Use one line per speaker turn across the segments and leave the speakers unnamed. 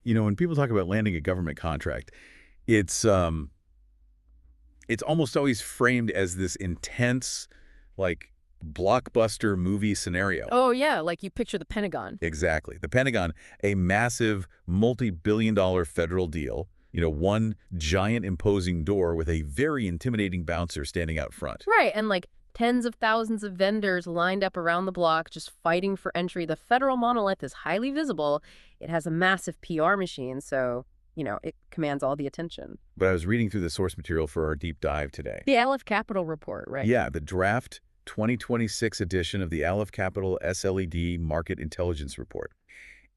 When people talk about landing a government contract, it's um, it's almost always framed as this intense, like, blockbuster movie scenario.
Oh, yeah, like you picture the Pentagon.
Exactly. The Pentagon, a massive multi-billion-dollar federal deal, one giant imposing door with a very intimidating bouncer standing out front.
Right, and like tens of thousands of vendors lined up around the block just fighting for entry. The federal monolith is highly visible. It has a massive PR machine, so, it commands all the attention.
But I was reading through the source material for our deep dive today.
The Aliff Capital report, right?
Yeah, the draft 2026 edition of the Aliff Capital SLED Market Intelligence Report.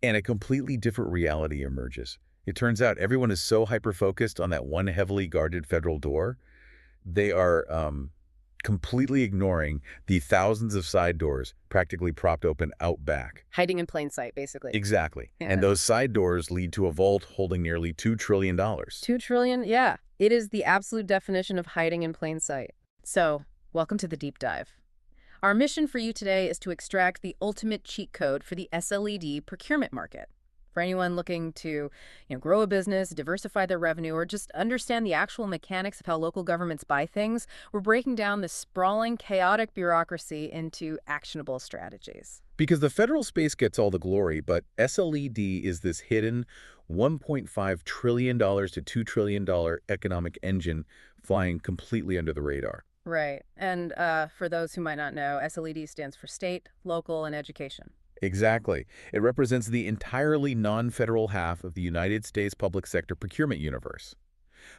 And a completely different reality emerges. It turns out everyone is so hyper-focused on that one heavily guarded federal door, they are completely ignoring the thousands of side doors practically propped open out back.
Hiding in plain sight, basically.
Exactly.
Yeah.
And those side doors lead to a vault holding nearly $2 trillion.
$2 trillion? Yeah. It is the absolute definition of hiding in plain sight. So, welcome to the deep dive. Our mission for you today is to extract the ultimate cheat code for the SLED procurement market. For anyone looking to, grow a business, diversify their revenue, or just understand the actual mechanics of how local governments buy things, we're breaking down this sprawling, chaotic bureaucracy into actionable strategies.
Because the federal space gets all the glory, but SLED is this hidden $1.5 trillion to $2 trillion economic engine flying completely under the radar.
Right. And for those who might not know, SLED stands for state, local, and education.
Exactly. It represents the entirely non-federal half of the United States public sector procurement universe.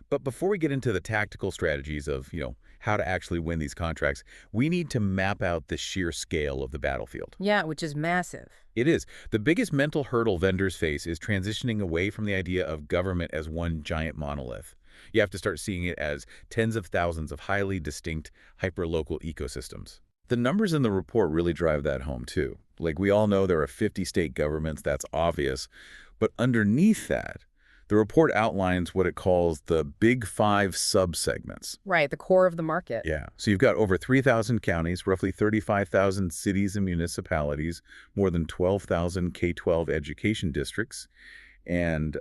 But before we get into the tactical strategies of, how to actually win these contracts, we need to map out the sheer scale of the battlefield.
Yeah, which is massive.
It is. The biggest mental hurdle vendors face is transitioning away from the idea of government as one giant monolith. You have to start seeing it as tens of thousands of highly distinct, hyper-local ecosystems. The numbers in the report really drive that home, too. Like, we all know there are 50 state governments, that's obvious. But underneath that, the report outlines what it calls the Big Five subsegments.
Right, the core of the market.
Yeah. So you've got over 3,000 counties, roughly 35,000 cities and municipalities, more than 12,000 K-12 education districts, and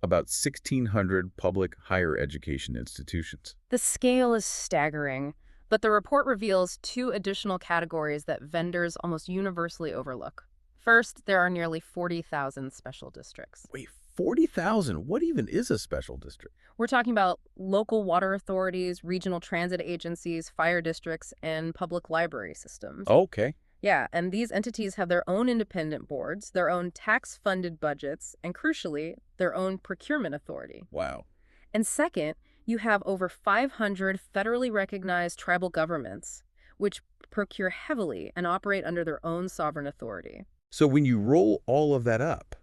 about 1,600 public higher education institutions.
The scale is staggering, but the report reveals two additional categories that vendors almost universally overlook. First, there are nearly 40,000 special districts.
Wait, 40,000? What even is a special district?
We're talking about local water authorities, regional transit agencies, fire districts, and public library systems.
Okay.
Yeah, and these entities have their own independent boards, their own tax-funded budgets, and crucially, their own procurement authority.
Wow.
And second, you have over 500 federally recognized tribal governments, which procure heavily and operate under their own sovereign authority.
So when you roll all of that up,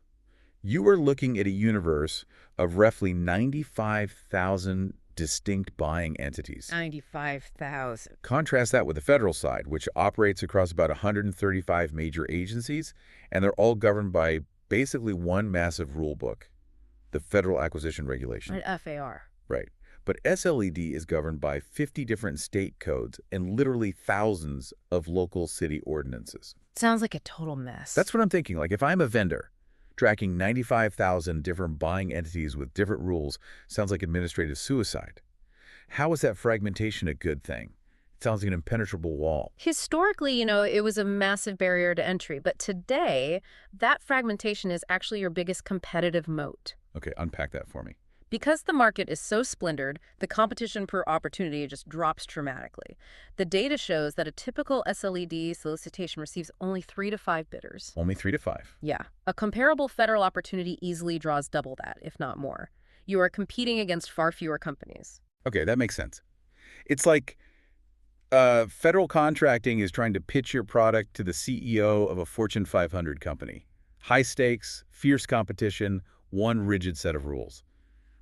you are looking at a universe of roughly 95,000 distinct buying entities.
95,000.
Contrast that with the federal side, which operates across about 135 major agencies, and they're all governed by basically one massive rule book, the Federal Acquisition Regulation.
An FAR.
Right. But SLED is governed by 50 different state codes and literally thousands of local city ordinances.
Sounds like a total mess.
That's what I'm thinking. Like, if I'm a vendor, tracking 95,000 different buying entities with different rules sounds like administrative suicide. How is that fragmentation a good thing? It sounds like an impenetrable wall.
Historically, it was a massive barrier to entry, but today, that fragmentation is actually your biggest competitive moat.
Okay, unpack that for me.
Because the market is so splintered, the competition per opportunity just drops dramatically. The data shows that a typical SLED solicitation receives only 3 to 5 bidders.
Only 3 to 5.
Yeah. A comparable federal opportunity easily draws double that, if not more. You are competing against far fewer companies.
Okay, that makes sense. It's like federal contracting is trying to pitch your product to the CEO of a Fortune 500 company. High stakes, fierce competition, one rigid set of rules.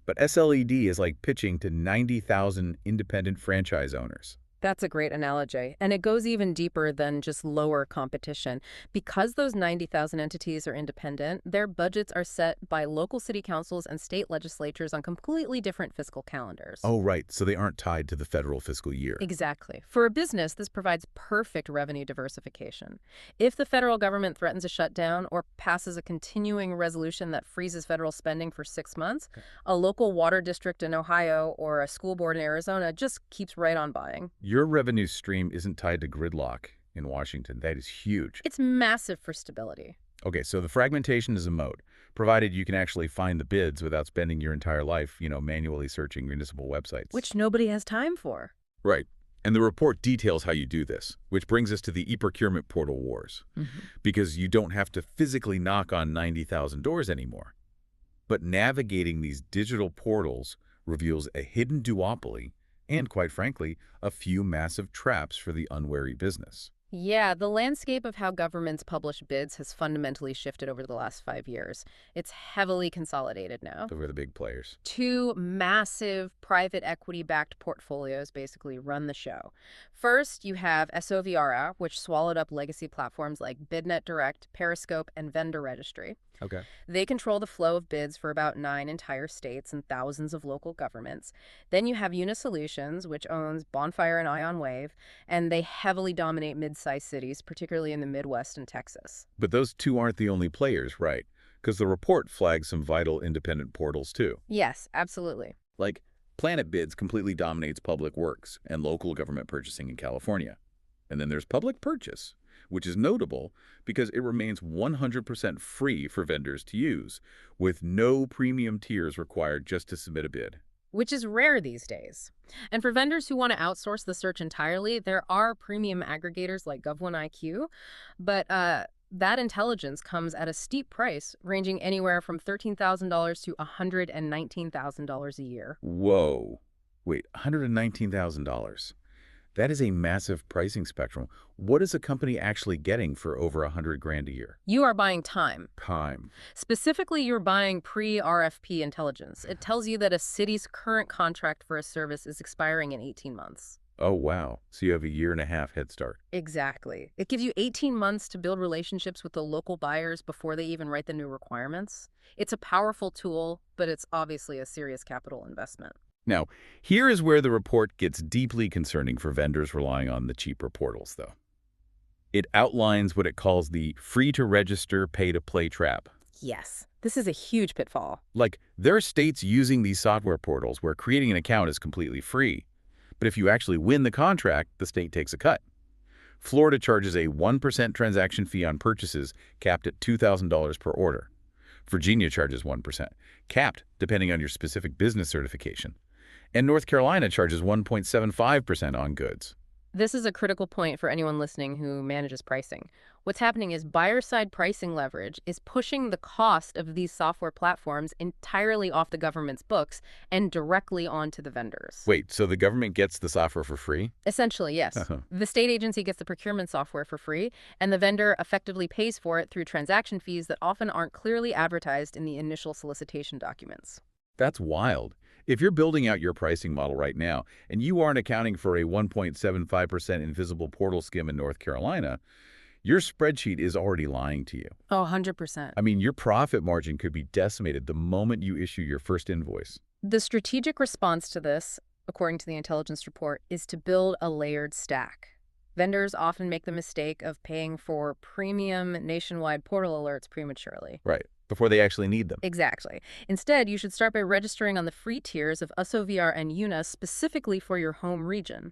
But SLED is like pitching to 90,000 independent franchise owners.
That's a great analogy. And it goes even deeper than just lower competition. Because those 90,000 entities are independent, their budgets are set by local city councils and state legislatures on completely different fiscal calendars.
Oh, right. So they aren't tied to the federal fiscal year.
Exactly. For a business, this provides perfect revenue diversification. If the federal government threatens a shutdown or passes a continuing resolution that freezes federal spending for 6 months, a local water district in Ohio or a school board in Arizona just keeps right on buying.
Your revenue stream isn't tied to gridlock in Washington. That is huge.
It's massive for stability.
Okay, so the fragmentation is a moat, provided you can actually find the bids without spending your entire life, manually searching municipal websites.
Which nobody has time for.
Right. And the report details how you do this, which brings us to the e-procurement portal wars. Because you don't have to physically knock on 90,000 doors anymore. But navigating these digital portals reveals a hidden duopoly and, quite frankly, a few massive traps for the unwary business.
Yeah, the landscape of how governments publish bids has fundamentally shifted over the last 5 years. It's heavily consolidated now.
Those are the big players.
Two massive private equity-backed portfolios basically run the show. First, you have SOVRA, which swallowed up legacy platforms like BidNet Direct, Periscope, and Vendor Registry.
Okay.
They control the flow of bids for about 9 entire states and thousands of local governments. Then you have Unisolutions, which owns Bonfire and Ion Wave, and they heavily dominate mid-sized cities, particularly in the Midwest and Texas.
But those two aren't the only players, right? Because the report flags some vital independent portals, too.
Yes, absolutely.
Like, Planet Bids completely dominates public works and local government purchasing in California. And then there's Public Purchase, which is notable because it remains 100% free for vendors to use, with no premium tiers required just to submit a bid.
Which is rare these days. And for vendors who want to outsource the search entirely, there are premium aggregators like Gov1IQ, but that intelligence comes at a steep price, ranging anywhere from $13,000 to $119,000 a year.
Whoa. Wait, $119,000. That is a massive pricing spectrum. What is a company actually getting for over $100,000 a year?
You are buying time.
Time.
Specifically, you're buying pre-RFP intelligence. It tells you that a city's current contract for a service is expiring in 18 months.
Oh, wow. So you have a 1.5 year head start.
Exactly. It gives you 18 months to build relationships with the local buyers before they even write the new requirements. It's a powerful tool, but it's obviously a serious capital investment.
Now, here is where the report gets deeply concerning for vendors relying on the cheaper portals, though. It outlines what it calls the free-to-register, pay-to-play trap.
Yes, this is a huge pitfall.
Like, there are states using these software portals where creating an account is completely free. But if you actually win the contract, the state takes a cut. Florida charges a 1% transaction fee on purchases capped at $2,000 per order. Virginia charges 1%, capped depending on your specific business certification. And North Carolina charges 1.75% on goods.
This is a critical point for anyone listening who manages pricing. What's happening is buyer-side pricing leverage is pushing the cost of these software platforms entirely off the government's books and directly onto the vendors.
Wait, so the government gets the software for free?
Essentially, yes. The state agency gets the procurement software for free, and the vendor effectively pays for it through transaction fees that often aren't clearly advertised in the initial solicitation documents.
That's wild. If you're building out your pricing model right now and you aren't accounting for a 1.75% invisible portal skim in North Carolina, your spreadsheet is already lying to you.
Oh, 100%.
I mean, your profit margin could be decimated the moment you issue your first invoice.
The strategic response to this, according to the intelligence report, is to build a layered stack. Vendors often make the mistake of paying for premium nationwide portal alerts prematurely.
Right, before they actually need them.
Exactly. Instead, you should start by registering on the free tiers of SOVR and UNA specifically for your home region.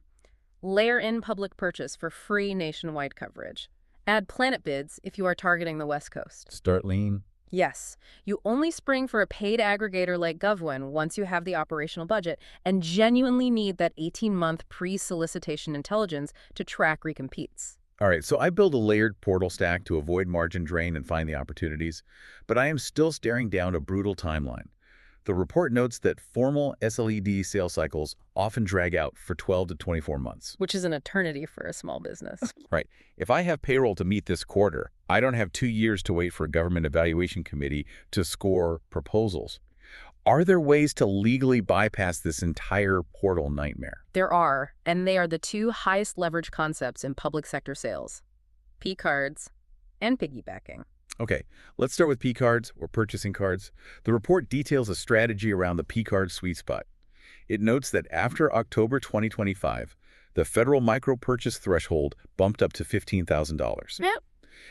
Layer in public purchase for free nationwide coverage. Add Planet Bids if you are targeting the West Coast.
Start lean.
Yes, you only spring for a paid aggregator like GovWin once you have the operational budget and genuinely need that 18-month pre-solicitation intelligence to track recompetes.
All right, so I build a layered portal stack to avoid margin drain and find the opportunities, but I am still staring down a brutal timeline. The report notes that formal SLED sales cycles often drag out for 12 to 24 months.
Which is an eternity for a small business.
Right. If I have payroll to meet this quarter, I don't have 2 years to wait for a government evaluation committee to score proposals. Are there ways to legally bypass this entire portal nightmare?
There are, and they are the two highest leverage concepts in public sector sales: P-cards and piggybacking.
Okay, let's start with P-cards or purchasing cards. The report details a strategy around the P-card sweet spot. It notes that after October 2025, the federal micro-purchase threshold bumped up to $15,000.
Yep.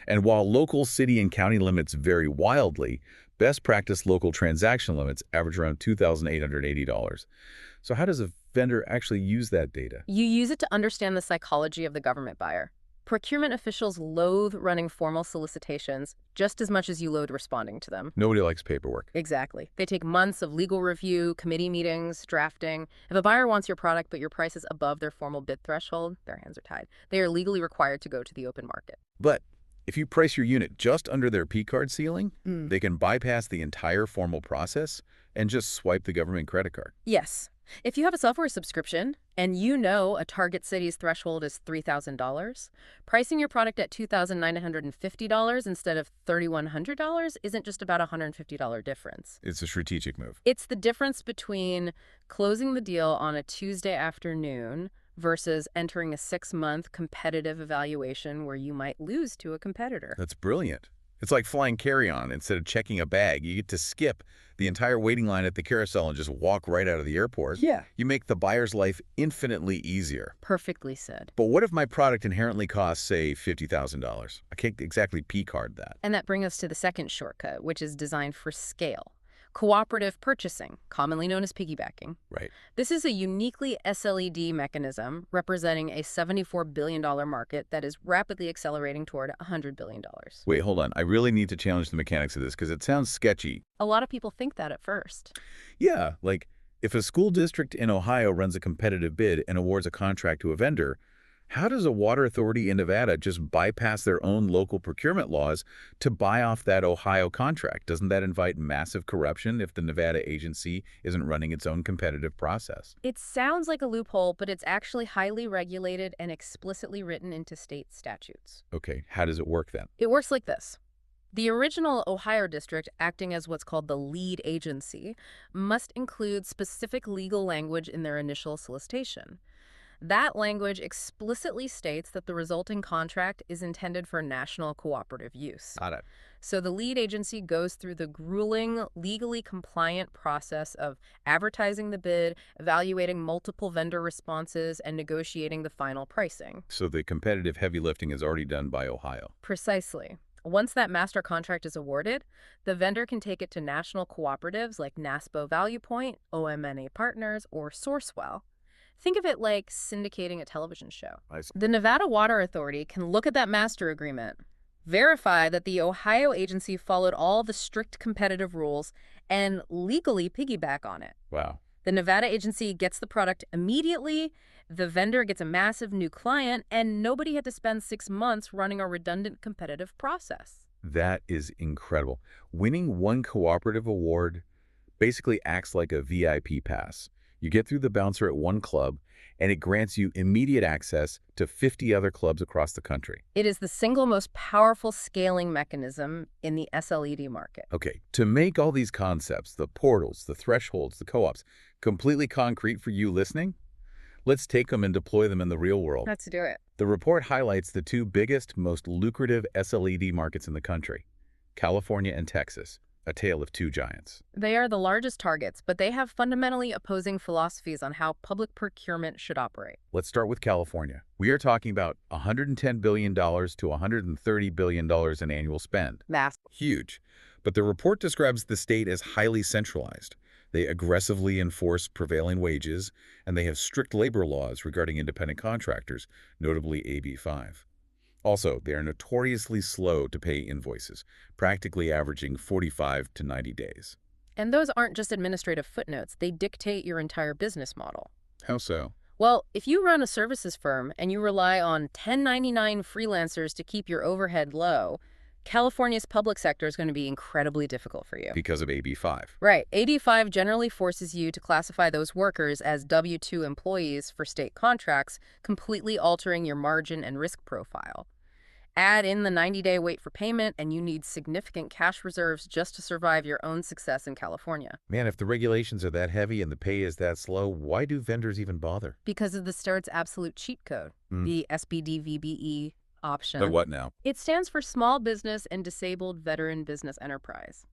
And while local city and county limits vary wildly, best practice local transaction limits average around $2,880. So how does a vendor actually use that data?
You use it to understand the psychology of the government buyer. Procurement officials loathe running formal solicitations just as much as you loathe responding to them.
Nobody likes paperwork.
Exactly. They take months of legal review, committee meetings, drafting. If a buyer wants your product but your price is above their formal bid threshold, their hands are tied. They are legally required to go to the open market.
But if you price your unit just under their P-card ceiling,
Mm.
they can bypass the entire formal process and just swipe the government credit card.
Yes. If you have a software subscription and you know a target city's threshold is $3,000, pricing your product at $2,950 instead of $3,100 isn't just about a $150 difference.
It's a strategic move.
It's the difference between closing the deal on a Tuesday afternoon versus entering a 6-month competitive evaluation where you might lose to a competitor.
That's brilliant. It's like flying carry-on. Instead of checking a bag, you get to skip the entire waiting line at the carousel and just walk right out of the airport.
Yeah.
You make the buyer's life infinitely easier.
Perfectly said.
But what if my product inherently costs, say, $50,000? I can't exactly P-card that.
And that brings us to the second shortcut, which is designed for scale. Cooperative purchasing, commonly known as piggybacking.
Right.
This is a uniquely SLED mechanism representing a $74 billion market that is rapidly accelerating toward $100 billion.
Wait, hold on. I really need to challenge the mechanics of this because it sounds sketchy.
A lot of people think that at first.
Yeah, like if a school district in Ohio runs a competitive bid and awards a contract to a vendor, how does a water authority in Nevada just bypass their own local procurement laws to buy off that Ohio contract? Doesn't that invite massive corruption if the Nevada agency isn't running its own competitive process?
It sounds like a loophole, but it's actually highly regulated and explicitly written into state statutes.
Okay, how does it work then?
It works like this. The original Ohio district, acting as what's called the lead agency, must include specific legal language in their initial solicitation. That language explicitly states that the resulting contract is intended for national cooperative use.
Got it.
So the lead agency goes through the grueling, legally compliant process of advertising the bid, evaluating multiple vendor responses, and negotiating the final pricing.
So the competitive heavy lifting is already done by Ohio.
Precisely. Once that master contract is awarded, the vendor can take it to national cooperatives like NASPO Value Point, OMNA Partners, or Sourcewell. Think of it like syndicating a television show. The Nevada Water Authority can look at that master agreement, verify that the Ohio agency followed all the strict competitive rules, and legally piggyback on it.
Wow.
The Nevada agency gets the product immediately, the vendor gets a massive new client, and nobody had to spend 6 months running a redundant competitive process.
That is incredible. Winning one cooperative award basically acts like a VIP pass. You get through the bouncer at one club, and it grants you immediate access to 50 other clubs across the country.
It is the single most powerful scaling mechanism in the SLED market.
Okay, to make all these concepts, the portals, the thresholds, the co-ops, completely concrete for you listening, let's take them and deploy them in the real world.
Let's do it.
The report highlights the two biggest, most lucrative SLED markets in the country, California and Texas. A tale of two giants.
They are the largest targets, but they have fundamentally opposing philosophies on how public procurement should operate.
Let's start with California. We are talking about $110 billion to $130 billion in annual spend.
Massive.
Huge. But the report describes the state as highly centralized. They aggressively enforce prevailing wages, and they have strict labor laws regarding independent contractors, notably AB 5. Also, they are notoriously slow to pay invoices, practically averaging 45 to 90 days.
And those aren't just administrative footnotes. They dictate your entire business model.
How so?
Well, if you run a services firm and you rely on 1099 freelancers to keep your overhead low, California's public sector is going to be incredibly difficult for you.
Because of AB 5.
Right. AB 5 generally forces you to classify those workers as W-2 employees for state contracts, completely altering your margin and risk profile. Add in the 90-day wait for payment, and you need significant cash reserves just to survive your own success in California.
Man, if the regulations are that heavy and the pay is that slow, why do vendors even bother?
Because of the state's absolute cheat code,
Hmm.
the SBDVBE
The
option.
what now?
It stands for Small Business and Disabled Veteran Business Enterprise.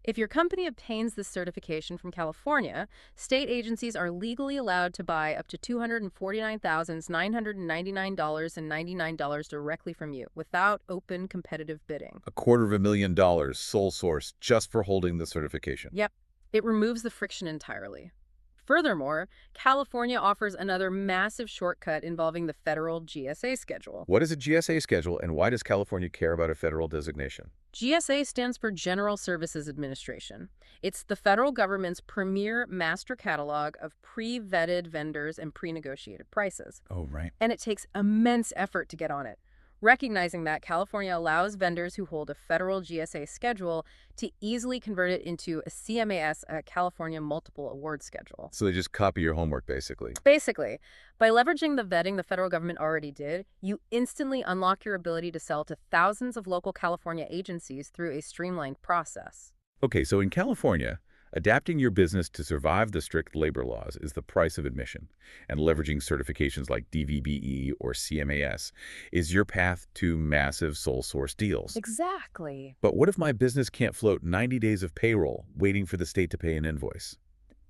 If your company obtains this certification from California, state agencies are legally allowed to buy up to $249,999.99 directly from you without open competitive bidding.
$250,000 sole source just for holding the certification.
Yep, it removes the friction entirely. Furthermore, California offers another massive shortcut involving the federal GSA schedule.
What is a GSA schedule, and why does California care about a federal designation?
GSA stands for General Services Administration. It's the federal government's premier master catalog of pre-vetted vendors and pre-negotiated prices.
Oh, right.
And it takes immense effort to get on it. Recognizing that, California allows vendors who hold a federal GSA schedule to easily convert it into a CMAS, a California Multiple Award Schedule.
So they just copy your homework, basically.
Basically, by leveraging the vetting the federal government already did, you instantly unlock your ability to sell to thousands of local California agencies through a streamlined process.
Okay, so in California, adapting your business to survive the strict labor laws is the price of admission, and leveraging certifications like DVBE or CMAS is your path to massive sole source deals.
Exactly.
But what if my business can't float 90 days of payroll waiting for the state to pay an invoice?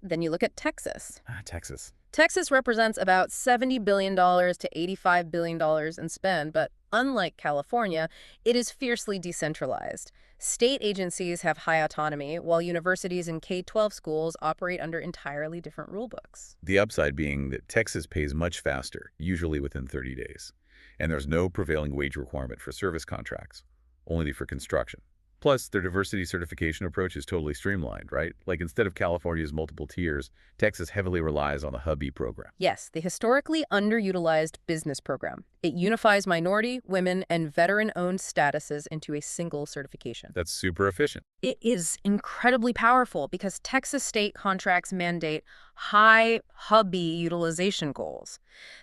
Then you look at Texas.
Texas.
Texas represents about $70 billion to $85 billion in spend, but unlike California, it is fiercely decentralized. State agencies have high autonomy, while universities and K-12 schools operate under entirely different rulebooks.
The upside being that Texas pays much faster, usually within 30 days. And there's no prevailing wage requirement for service contracts, only for construction. Plus, their diversity certification approach is totally streamlined, right? Like instead of California's multiple tiers, Texas heavily relies on the Hub-E program.
Yes, the historically underutilized business program. It unifies minority, women, and veteran-owned statuses into a single certification.
That's super efficient.
It is incredibly powerful because Texas state contracts mandate high Hub-E utilization goals.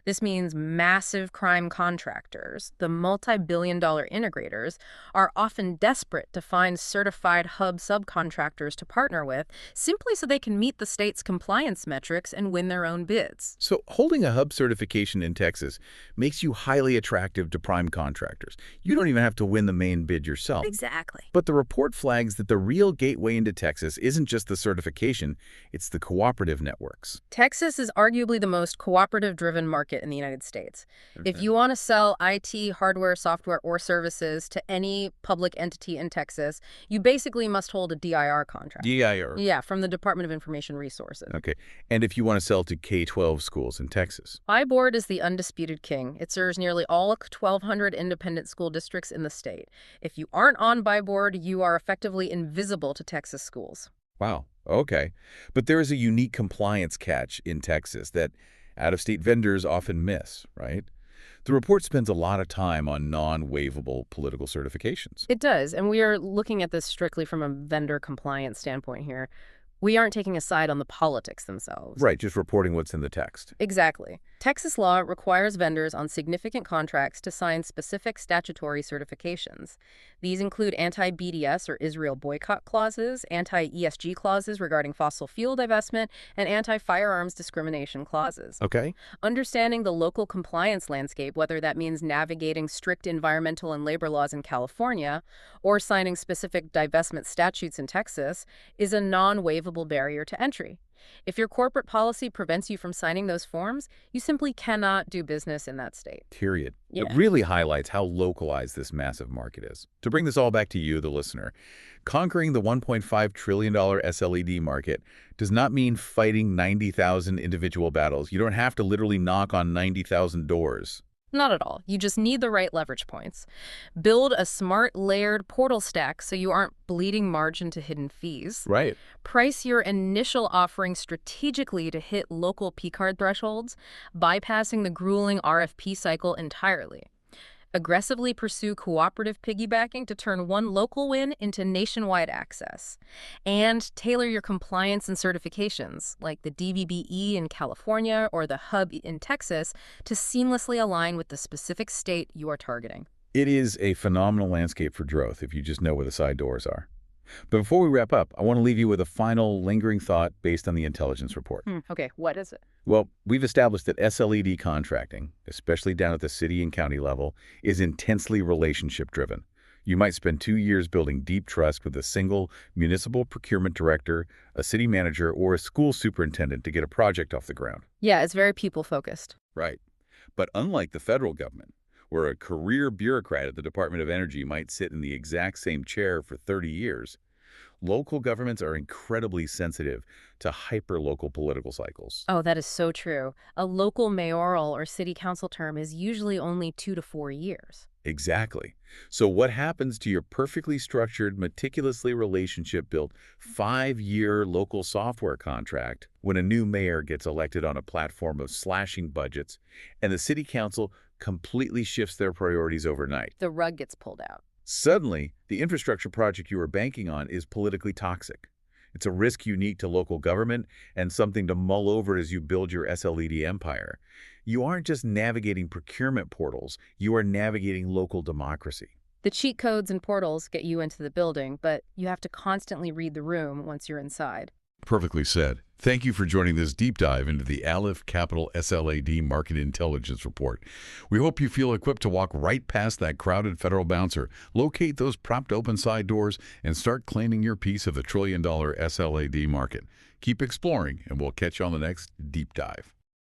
This means massive crime contractors, the multi-billion-dollar integrators, are often desperate to find certified Hub subcontractors to partner with simply so they can meet the state's compliance metrics and win their own bids.
So holding a Hub certification in Texas makes you highly attractive to prime contractors. You don't even have to win the main bid yourself.
Exactly.
But the report flags that the real gateway into Texas isn't just the certification, it's the cooperative networks.
Texas is arguably the most cooperative-driven market in the United States. If you want to sell IT, hardware, software, or services to any public entity in Texas, you basically must hold a DIR contract.
DIR.
Yeah, from the Department of Information Resources.
Okay. And if you want to sell to K-12 schools in Texas?
iBoard is the undisputed king. It serves nearly all 1,200 independent school districts in the state. If you aren't on iBoard, you are effectively invisible to Texas schools.
Wow. Okay. But there is a unique compliance catch in Texas that out-of-state vendors often miss, right? The report spends a lot of time on non-waivable political certifications.
It does, and we are looking at this strictly from a vendor compliance standpoint here. We aren't taking a side on the politics themselves.
Right, just reporting what's in the text.
Exactly. Texas law requires vendors on significant contracts to sign specific statutory certifications. These include anti-BDS or Israel boycott clauses, anti-ESG clauses regarding fossil fuel divestment, and anti-firearms discrimination clauses.
Okay.
Understanding the local compliance landscape, whether that means navigating strict environmental and labor laws in California or signing specific divestment statutes in Texas, is a non-waivable barrier to entry. If your corporate policy prevents you from signing those forms, you simply cannot do business in that state.
Period.
Yeah.
It really highlights how localized this massive market is. To bring this all back to you, the listener, conquering the $1.5 trillion SLED market does not mean fighting 90,000 individual battles. You don't have to literally knock on 90,000 doors.
Not at all. You just need the right leverage points. Build a smart layered portal stack so you aren't bleeding margin to hidden fees.
Right.
Price your initial offering strategically to hit local PCard thresholds, bypassing the grueling RFP cycle entirely. Aggressively pursue cooperative piggybacking to turn one local win into nationwide access. And tailor your compliance and certifications, like the DVBE in California or the Hub in Texas, to seamlessly align with the specific state you are targeting.
It is a phenomenal landscape for growth if you just know where the side doors are. But before we wrap up, I want to leave you with a final lingering thought based on the intelligence report.
Okay, what is it?
Well, we've established that SLED contracting, especially down at the city and county level, is intensely relationship-driven. You might spend 2 years building deep trust with a single municipal procurement director, a city manager, or a school superintendent to get a project off the ground.
Yeah, it's very people-focused.
Right. But unlike the federal government, where a career bureaucrat at the Department of Energy might sit in the exact same chair for 30 years, local governments are incredibly sensitive to hyper-local political cycles.
Oh, that is so true. A local mayoral or city council term is usually only 2 to 4 years.
Exactly. So what happens to your perfectly structured, meticulously relationship-built 5-year local software contract when a new mayor gets elected on a platform of slashing budgets and the city council completely shifts their priorities overnight?
The rug gets pulled out.
Suddenly, the infrastructure project you were banking on is politically toxic. It's a risk unique to local government and something to mull over as you build your SLED empire. You aren't just navigating procurement portals, you are navigating local democracy.
The cheat codes and portals get you into the building, but you have to constantly read the room once you're inside.
Perfectly said. Thank you for joining this deep dive into the Aliff Capital SLAD Market Intelligence Report. We hope you feel equipped to walk right past that crowded federal bouncer, locate those propped open side doors, and start claiming your piece of the $1 trillion SLAD market. Keep exploring, and we'll catch you on the next deep dive.